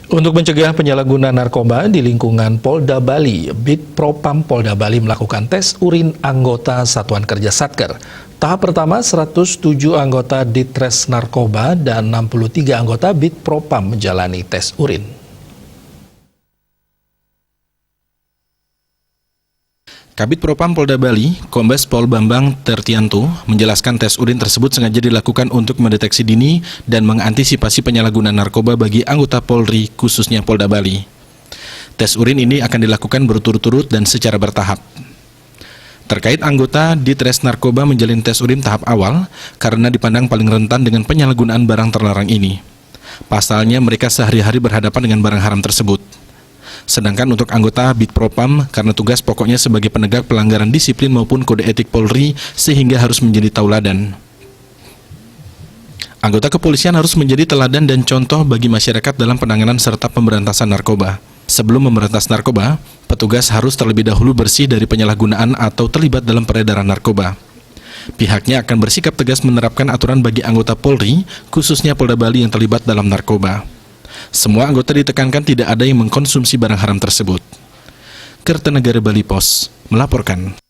Untuk mencegah penyalahgunaan narkoba di lingkungan Polda Bali, Bid Propam Polda Bali melakukan tes urin anggota Satuan Kerja Satker. Tahap pertama, 107 anggota Ditres Narkoba dan 63 anggota Bid Propam menjalani tes urin. Kabid Propam Polda Bali, Kombes Pol Bambang Tertianto, menjelaskan tes urin tersebut sengaja dilakukan untuk mendeteksi dini dan mengantisipasi penyalahgunaan narkoba bagi anggota Polri, khususnya Polda Bali. Tes urin ini akan dilakukan berturut-turut dan secara bertahap. Terkait anggota Ditres Narkoba menjalin tes urin tahap awal karena dipandang paling rentan dengan penyalahgunaan barang terlarang ini. Pasalnya mereka sehari-hari berhadapan dengan barang haram tersebut. Sedangkan untuk anggota Bid Propam, karena tugas pokoknya sebagai penegak pelanggaran disiplin maupun kode etik Polri, sehingga harus menjadi tauladan. Anggota kepolisian harus menjadi teladan dan contoh bagi masyarakat dalam penanganan serta pemberantasan narkoba. Sebelum memberantas narkoba, petugas harus terlebih dahulu bersih dari penyalahgunaan atau terlibat dalam peredaran narkoba. Pihaknya akan bersikap tegas menerapkan aturan bagi anggota Polri, khususnya Polda Bali yang terlibat dalam narkoba. Semua anggota ditekankan tidak ada yang mengkonsumsi barang haram tersebut. Kertanegara Bali Pos melaporkan.